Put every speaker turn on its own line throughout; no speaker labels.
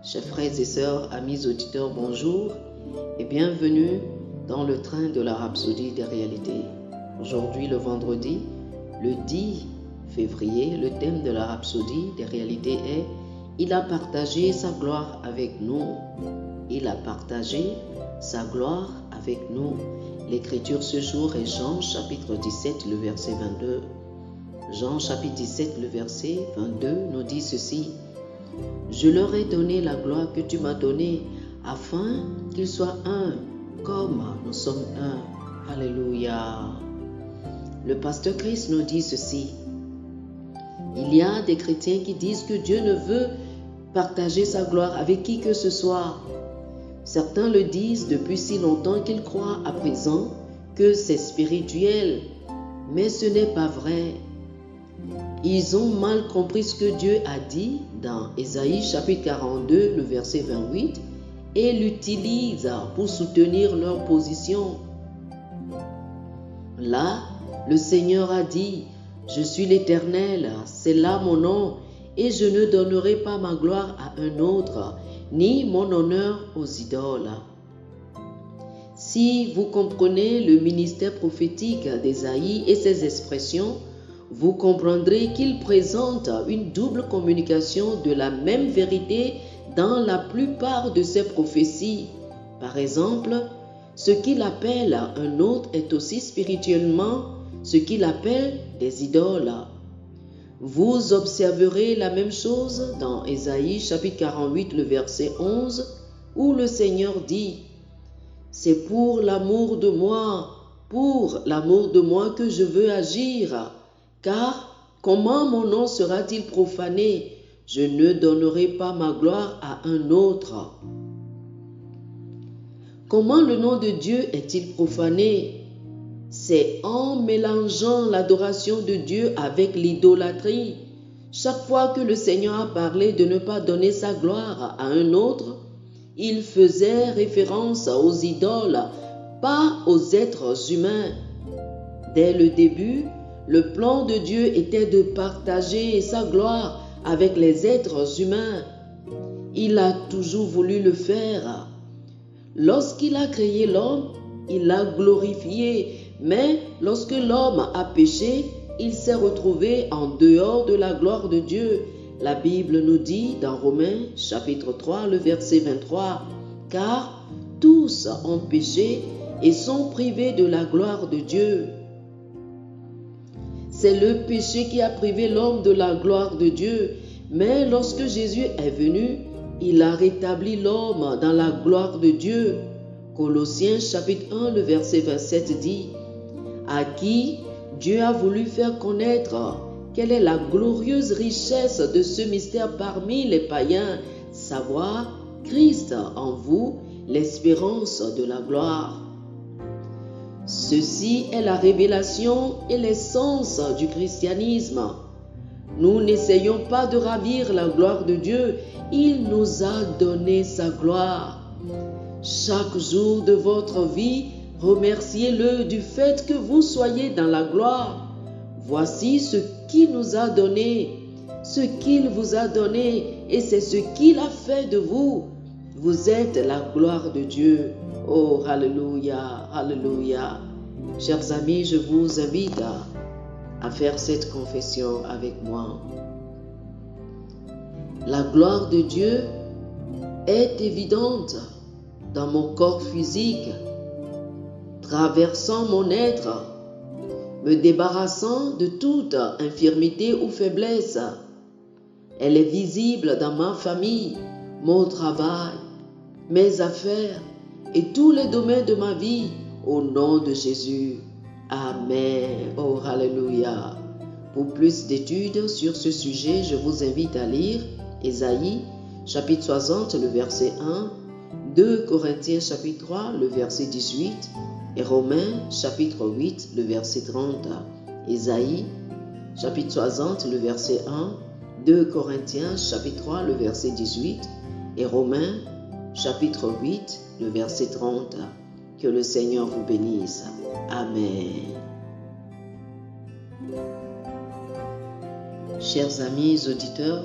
Chers frères et sœurs, amis auditeurs, bonjour et bienvenue dans le train de la Rhapsodie des réalités. Aujourd'hui, le vendredi, le 10 février, le thème de la Rhapsodie des réalités est « Il a partagé sa gloire avec nous ». Il a partagé sa gloire avec nous. L'écriture ce jour est Jean chapitre 17, le verset 22. Jean chapitre 17, le verset 22 nous dit ceci. « Je leur ai donné la gloire que tu m'as donnée, afin qu'ils soient un, comme nous sommes un. » Alléluia. Le pasteur Christ nous dit ceci. Il y a des chrétiens qui disent que Dieu ne veut partager sa gloire avec qui que ce soit. Certains le disent depuis si longtemps qu'ils croient à présent que c'est spirituel, mais ce n'est pas vrai. Ils ont mal compris ce que Dieu a dit dans Ésaïe chapitre 42, le verset 28, et l'utilisent pour soutenir leur position. Là, le Seigneur a dit, « Je suis l'Éternel, c'est là mon nom, et je ne donnerai pas ma gloire à un autre, ni mon honneur aux idoles. » Si vous comprenez le ministère prophétique d'Ésaïe et ses expressions, vous comprendrez qu'il présente une double communication de la même vérité dans la plupart de ses prophéties. Par exemple, ce qu'il appelle un autre est aussi spirituellement ce qu'il appelle des idoles. Vous observerez la même chose dans Ésaïe chapitre 48, le verset 11, où le Seigneur dit « C'est pour l'amour de moi que je veux agir. Car comment mon nom sera-t-il profané? Je ne donnerai pas ma gloire à un autre. » Comment le nom de Dieu est-il profané? C'est en mélangeant l'adoration de Dieu avec l'idolâtrie. Chaque fois que le Seigneur a parlé de ne pas donner sa gloire à un autre, il faisait référence aux idoles, pas aux êtres humains. Dès le début, le plan de Dieu était de partager sa gloire avec les êtres humains. Il a toujours voulu le faire. Lorsqu'il a créé l'homme, il l'a glorifié. Mais lorsque l'homme a péché, il s'est retrouvé en dehors de la gloire de Dieu. La Bible nous dit dans Romains chapitre 3, le verset 23, « Car tous ont péché et sont privés de la gloire de Dieu. » C'est le péché qui a privé l'homme de la gloire de Dieu. Mais lorsque Jésus est venu, il a rétabli l'homme dans la gloire de Dieu. Colossiens chapitre 1, le verset 27 dit « À qui Dieu a voulu faire connaître quelle est la glorieuse richesse de ce mystère parmi les païens, savoir Christ en vous, l'espérance de la gloire. » Ceci est la révélation et l'essence du christianisme. Nous n'essayons pas de ravir la gloire de Dieu, il nous a donné sa gloire. Chaque jour de votre vie, remerciez-le du fait que vous soyez dans la gloire. Voici ce qu'il nous a donné, ce qu'il vous a donné, et c'est ce qu'il a fait de vous. Vous êtes la gloire de Dieu. Oh, alléluia, alléluia. Chers amis, je vous invite à faire cette confession avec moi. La gloire de Dieu est évidente dans mon corps physique, traversant mon être, me débarrassant de toute infirmité ou faiblesse. Elle est visible dans ma famille, mon travail, mes affaires et tous les domaines de ma vie, au nom de Jésus. Amen. Oh, alléluia. Pour plus d'études sur ce sujet, je vous invite à lire Ésaïe, chapitre 60, le verset 1, 2 Corinthiens, chapitre 3, le verset 18, et Romains, chapitre 8, le verset 30. Ésaïe, chapitre 60, le verset 1, 2 Corinthiens, chapitre 3, le verset 18, et Romains, chapitre 8, le verset 30. Que le Seigneur vous bénisse. Amen. Chers amis auditeurs,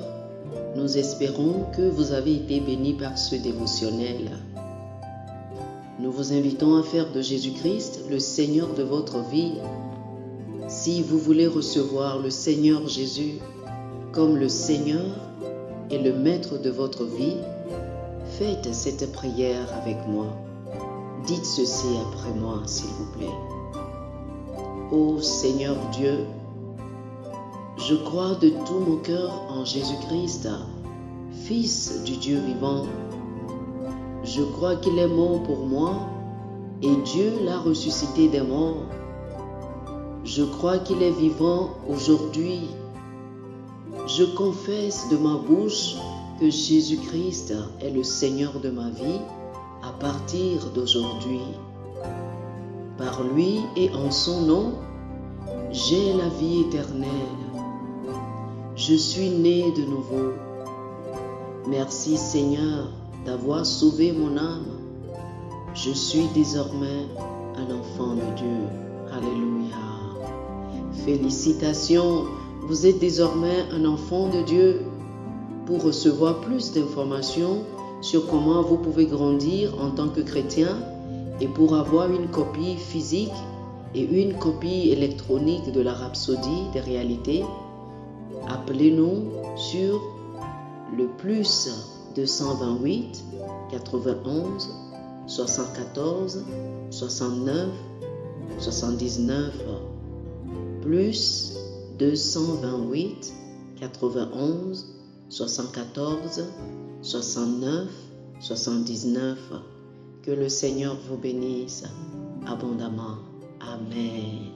Nous espérons que vous avez été bénis par ce dévotionnel. Nous vous invitons à faire de Jésus-Christ le Seigneur de votre vie. Si vous voulez recevoir le Seigneur Jésus comme le Seigneur et le Maître de votre vie, faites cette prière avec moi. Dites ceci après moi, s'il vous plaît. Ô Seigneur Dieu, je crois de tout mon cœur en Jésus-Christ, Fils du Dieu vivant. Je crois qu'il est mort pour moi et Dieu l'a ressuscité des morts. Je crois qu'il est vivant aujourd'hui. Je confesse de ma bouche que Jésus-Christ est le Seigneur de ma vie à partir d'aujourd'hui. Par lui et en son nom, j'ai la vie éternelle. Je suis né de nouveau. Merci Seigneur d'avoir sauvé mon âme. Je suis désormais un enfant de Dieu. Alléluia. Félicitations, vous êtes désormais un enfant de Dieu. Pour recevoir plus d'informations sur comment vous pouvez grandir en tant que chrétien et pour avoir une copie physique et une copie électronique de la Rhapsodie des réalités, appelez-nous sur le plus 228 91 74 69 79 plus 228 91 74 69 79. Que le Seigneur vous bénisse abondamment. Amen.